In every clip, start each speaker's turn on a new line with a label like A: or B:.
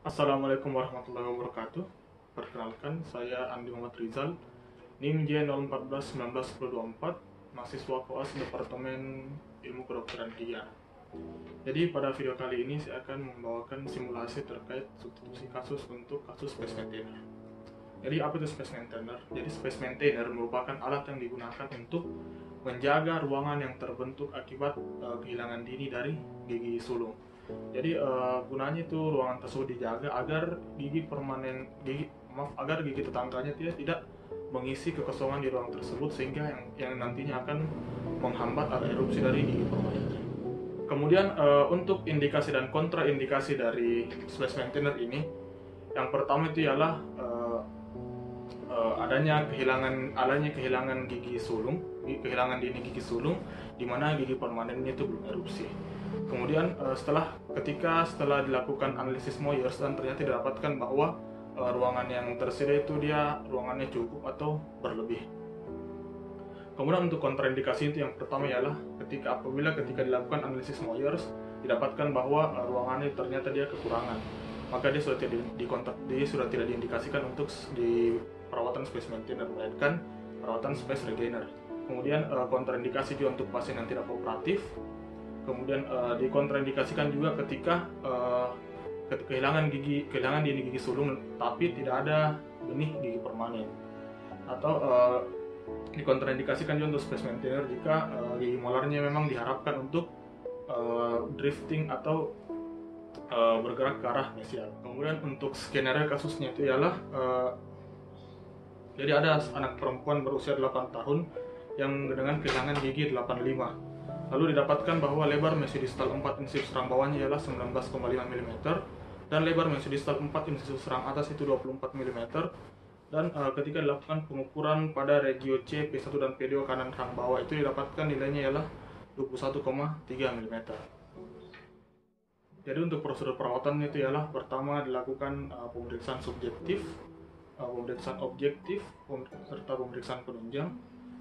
A: Assalamualaikum warahmatullahi wabarakatuh. Perkenalkan, saya Andi Muhammad Rizal, NIM J014-1924, mahasiswa koas Departemen Ilmu Kedokteran Gigi. Jadi pada video kali ini saya akan membawakan simulasi terkait substitusi kasus untuk kasus space maintainer. Jadi apa itu space maintainer? Jadi space maintainer merupakan alat yang digunakan untuk menjaga ruangan yang terbentuk akibat kehilangan dini dari gigi sulung. Jadi gunanya itu ruangan tersebut dijaga agar agar gigi tetangganya tidak mengisi kekosongan di ruang tersebut, sehingga yang nantinya akan menghambat erupsi dari gigi permanennya. Kemudian untuk indikasi dan kontraindikasi dari space maintainer ini, yang pertama itu ialah adanya kehilangan gigi sulung, kehilangan dini gigi sulung, di mana gigi permanennya itu belum erupsi. Kemudian setelah dilakukan analisis Moyers dan ternyata didapatkan bahwa ruangan yang tersedia itu ruangannya cukup atau berlebih. Kemudian untuk kontraindikasi itu yang pertama ialah apabila dilakukan analisis Moyers didapatkan bahwa ruangannya ternyata dia kekurangan, maka dia sudah tidak diindikasikan untuk di perawatan space maintainer, melainkan perawatan space regainer. Kemudian kontraindikasi juga untuk pasien yang tidak kooperatif. Kemudian dikontraindikasikan juga ketika kehilangan dini gigi sulung tapi tidak ada benih gigi permanen. Atau dikontraindikasikan juga untuk space maintainer jika gigi molarnya memang diharapkan untuk drifting atau bergerak ke arah mesial. Kemudian untuk skenario kasusnya itu ialah jadi ada anak perempuan berusia 8 tahun yang dengan kehilangan gigi 85. Lalu didapatkan bahwa lebar mesiodistal 4 incisif serang bawahnya ialah 19,5 mm dan lebar mesiodistal 4 incisif serang atas itu 24 mm. Dan ketika dilakukan pengukuran pada regio C, P1 dan P2 kanan rahang bawah itu didapatkan nilainya ialah 21,3 mm. Jadi untuk prosedur perawatan itu ialah pertama dilakukan pemeriksaan subjektif, pemeriksaan objektif, serta pemeriksaan penunjang.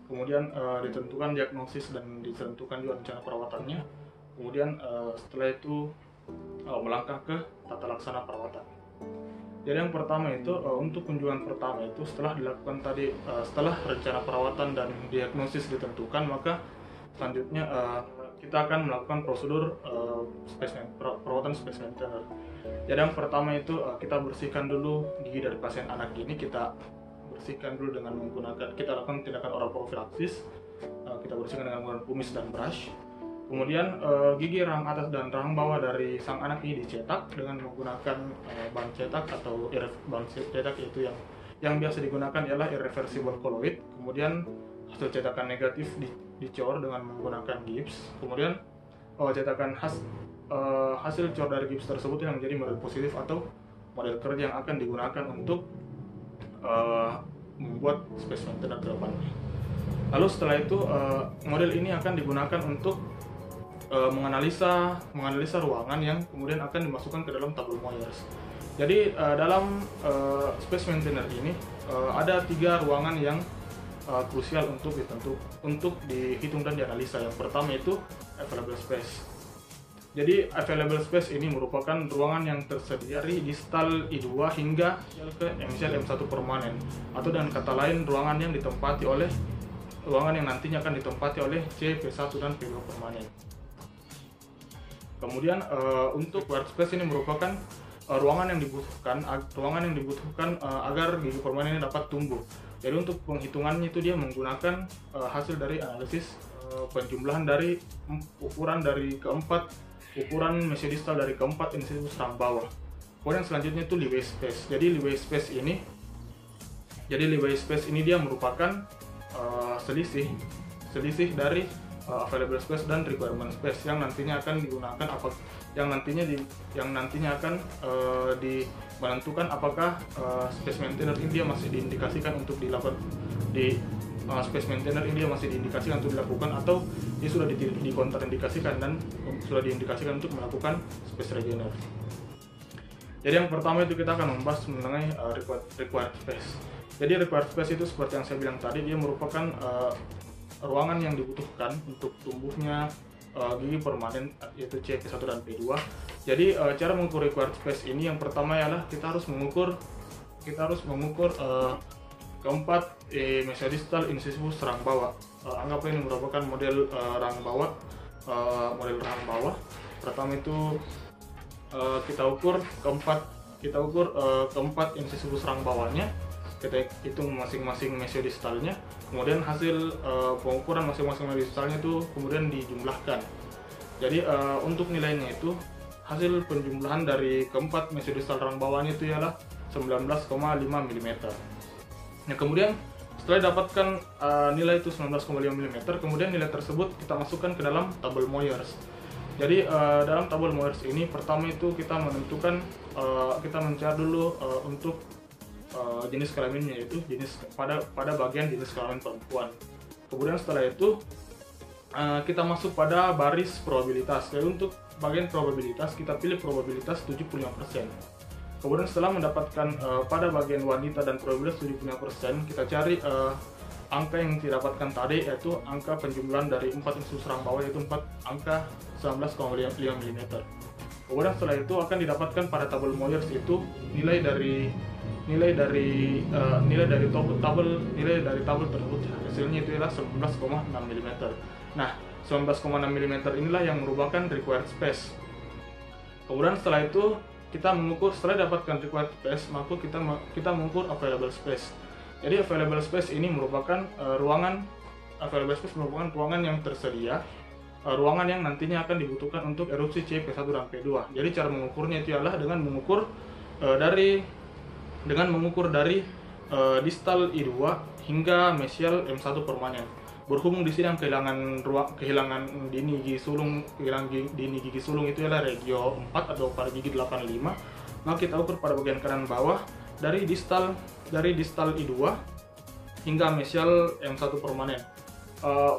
A: Kemudian ditentukan diagnosis dan ditentukan juga rencana perawatannya. Kemudian setelah itu melangkah ke tata laksana perawatan. Jadi yang pertama itu untuk kunjungan pertama itu setelah rencana perawatan dan diagnosis ditentukan, maka selanjutnya kita akan melakukan prosedur perawatan space maintainer. Jadi yang pertama itu kita bersihkan dulu gigi dari pasien anak ini. Kita bersihkan dulu dengan kita lakukan tindakan oral profilaksis. Kita bersihkan dengan menggunakan kumis dan brush. Kemudian gigi rahang atas dan rahang bawah dari sang anak ini dicetak dengan menggunakan bahan cetak atau bahan cetak, yaitu yang biasa digunakan ialah irreversible colloid. Kemudian hasil cetakan negatif dicor dengan menggunakan gips. Kemudian hasil cor dari gips tersebut yang menjadi model positif atau model kerja yang akan digunakan untuk membuat space maintainer ke depannya. Lalu setelah itu model ini akan digunakan untuk menganalisa ruangan yang kemudian akan dimasukkan ke dalam tabel Moyers. Jadi dalam space maintainer ini ada 3 ruangan yang krusial untuk dihitung dan dianalisa. Yang pertama itu available space. Jadi available space ini merupakan ruangan yang tersedia dari distal I2 hingga ke mesial M1 permanen, atau dengan kata lain ruangan yang nantinya akan ditempati oleh C, P1 dan P2 permanen. Kemudian untuk workspace ini merupakan ruangan yang dibutuhkan agar gigi permanen ini dapat tumbuh. Jadi untuk penghitungannya itu dia menggunakan hasil dari analisis penjumlahan dari ukuran mesiodistal dari keempat incisif serang bawah. Kemudian selanjutnya itu leeway space. Jadi leeway space ini dia merupakan selisih dari available space dan requirement space yang nantinya akan digunakan menentukan apakah space maintainer ini dia masih diindikasikan untuk dilakukan atau dia sudah dikontraindikasikan dan sudah diindikasikan untuk melakukan space regainer. Jadi yang pertama itu kita akan membahas mengenai required space. Jadi required space itu seperti yang saya bilang tadi, dia merupakan ruangan yang dibutuhkan untuk tumbuhnya gigi permanen yaitu C, P1 dan P2. Jadi cara mengukur required space ini yang pertama ialah kita harus mengukur keempat mesiodistal incisivus rahang bawah. Anggaplah ini merupakan model rahang bawah. Pertama itu kita ukur keempat incisivus rahang bawahnya, kita hitung masing-masing mesiodistalnya, kemudian hasil pengukuran masing-masing mesiodistalnya itu kemudian dijumlahkan. Jadi untuk nilainya itu hasil penjumlahan dari keempat mesiodistal rahang bawahnya itu ialah 19,5 mm. Nah, kemudian setelah dapatkan nilai itu 19,5 mm, kemudian nilai tersebut kita masukkan ke dalam tabel Moyers. Jadi dalam tabel Moyers ini pertama itu kita menentukan, kita mencari dulu untuk jenis kelaminnya, yaitu jenis pada bagian jenis kelamin perempuan. Kemudian setelah itu kita masuk pada baris probabilitas. Jadi untuk bagian probabilitas kita pilih probabilitas 75%. Kemudian setelah mendapatkan pada bagian wanita dan probabilitas 75%, kita cari angka yang didapatkan tadi, yaitu angka penjumlahan dari 4 incisivus rahang bawah, yaitu 4 angka 19,5 mm. Kemudian setelah itu akan didapatkan pada tabel Moyers itu nilai dari tabel tersebut. Hasilnya itu adalah 19,6 mm. Nah, 19,6 mm inilah yang merupakan required space. Kemudian setelah itu setelah dapatkan required space, maka kita mengukur available space. Jadi available space ini merupakan ruangan yang tersedia, ruangan yang nantinya akan dibutuhkan untuk erupsi C, P1 dan P2. Jadi cara mengukurnya itu adalah dengan mengukur dari distal I2 hingga mesial M1 permanen. Berhubung di sini yang kehilangan dini gigi sulung itu adalah regio 4 atau pada gigi 85, maka kita ukur pada bagian kanan bawah dari distal I2 hingga mesial M1 permanen.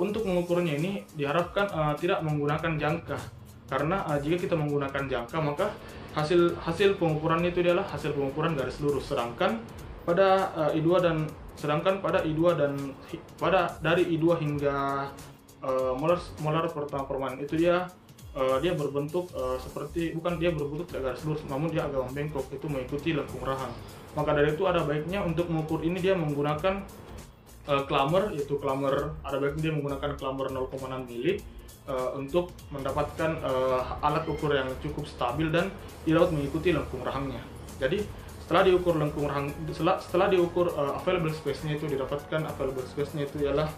A: Untuk mengukurnya ini diharapkan tidak menggunakan jangka, karena jika kita menggunakan jangka maka hasil pengukurannya itu adalah hasil pengukuran garis lurus, sedangkan pada I2 dari I2 hingga molar pertama permanen itu dia berbentuk dia berbentuk garis lurus, namun dia agak membengkok, itu mengikuti lengkung rahang. Maka dari itu ada baiknya untuk mengukur ini dia menggunakan clamer, yaitu ada baiknya dia menggunakan clamer 0,6 mili untuk mendapatkan alat ukur yang cukup stabil dan tidak mengikuti lengkung rahangnya. Jadi setelah diukur available space-nya itu didapatkan available space-nya itu ialah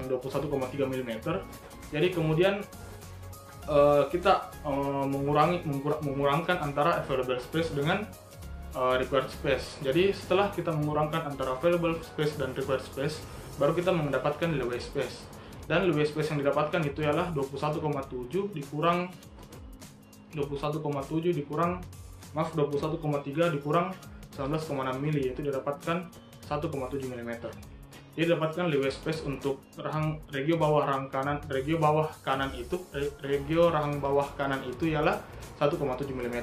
A: 21,3 mm. Jadi kemudian kita mengurangkan antara available space dengan required space. Jadi setelah kita mengurangkan antara available space dan required space, baru kita mendapatkan leeway space. Dan leeway space yang didapatkan itu ialah 21,7 dikurang 21,3 dikurang 19,6 mili, yaitu didapatkan 1,7 mm. Jadi didapatkan leeway space untuk regio rahang bawah kanan itu ialah 1,7 mm.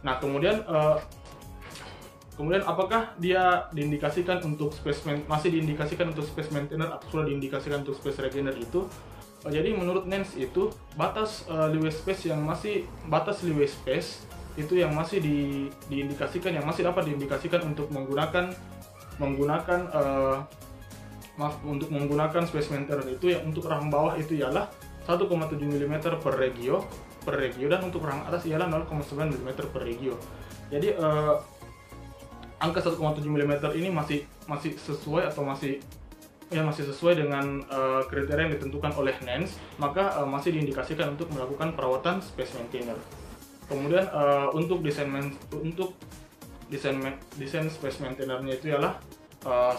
A: Nah, kemudian apakah dia diindikasikan untuk masih diindikasikan untuk space maintainer atau sudah diindikasikan untuk space regainer itu? Jadi menurut Nance itu batas leeway space itu yang masih diindikasikan, yang masih dapat diindikasikan untuk menggunakan space maintainer itu yang untuk rahang bawah itu ialah 1,7 mm per regio, dan untuk rahang atas ialah 0,9 mm per regio. Jadi angka 1,7 mm ini masih sesuai atau masih sesuai dengan kriteria yang ditentukan oleh Nance, maka masih diindikasikan untuk melakukan perawatan space maintainer. Kemudian untuk desain space maintainernya itu ialah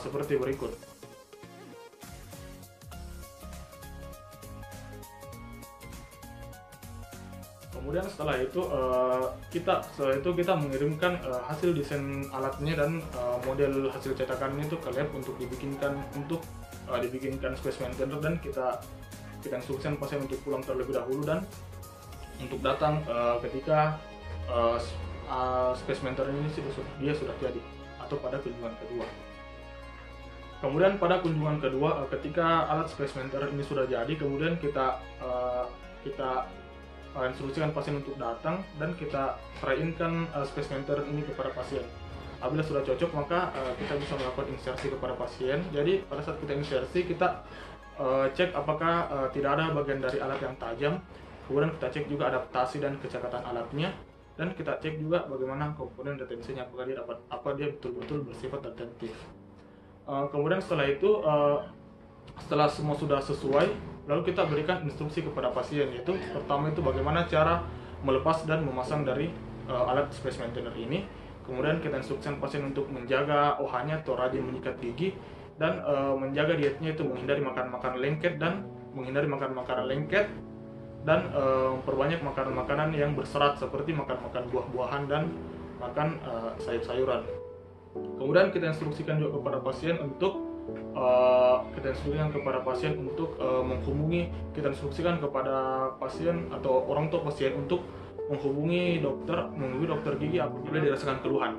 A: seperti berikut. Kemudian setelah itu kita mengirimkan hasil desain alatnya dan model hasil cetakannya itu ke lab untuk dibikinkan space maintainer, dan kita instruksikan pasien untuk pulang terlebih dahulu dan untuk datang ketika space maintainer ini dia sudah jadi atau pada kunjungan kedua. Kemudian pada kunjungan kedua, ketika alat space mentor ini sudah jadi, kemudian kita instruksikan pasien untuk datang dan kita try-in-kan space mentor ini kepada pasien. Apabila sudah cocok, maka kita bisa melakukan insersi kepada pasien. Jadi pada saat kita insersi, kita cek apakah tidak ada bagian dari alat yang tajam. Kemudian kita cek juga adaptasi dan kecekatan alatnya, dan kita cek juga bagaimana komponen retensinya, apakah dia betul-betul bersifat retentif. Kemudian setelah itu, setelah semua sudah sesuai, lalu kita berikan instruksi kepada pasien, yaitu pertama itu bagaimana cara melepas dan memasang dari alat space maintainer ini. Kemudian kita instruksikan pasien untuk menjaga OH-nya atau rajin menyikat gigi, dan menjaga dietnya itu menghindari makan makanan lengket dan memperbanyak makanan-makanan yang berserat seperti makan buah-buahan dan makan sayur-sayuran. Kemudian kita instruksikan juga kepada pasien untuk menghubungi, kita instruksikan kepada pasien atau orang tua pasien untuk menghubungi dokter gigi apabila dirasakan keluhan.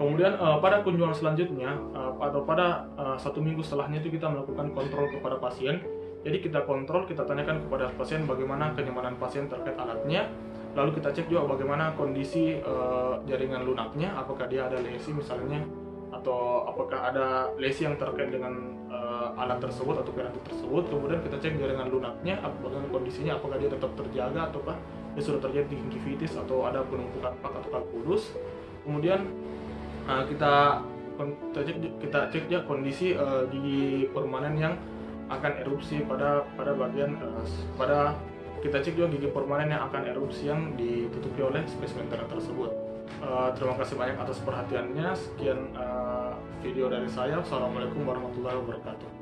A: Kemudian pada kunjungan selanjutnya atau pada 1 minggu setelahnya itu kita melakukan kontrol kepada pasien. Jadi kita kontrol, kita tanyakan kepada pasien bagaimana kenyamanan pasien terkait alatnya. Lalu kita cek juga bagaimana kondisi jaringan lunaknya, apakah dia ada lesi misalnya, atau apakah ada lesi yang terkait dengan alat tersebut atau piranti tersebut. Kemudian kita cek jaringan lunaknya, bagaimana kondisinya, apakah dia tetap terjaga ataukah dia sudah terjadi gingivitis atau ada penumpukan plaque atau kalkulus. Kemudian kita cek juga kondisi gigi permanen yang akan erupsi kita cek juga gigi permanen yang akan erupsi yang ditutupi oleh space maintainer tersebut. Terima kasih banyak atas perhatiannya. Sekian video dari saya. Assalamualaikum warahmatullahi wabarakatuh.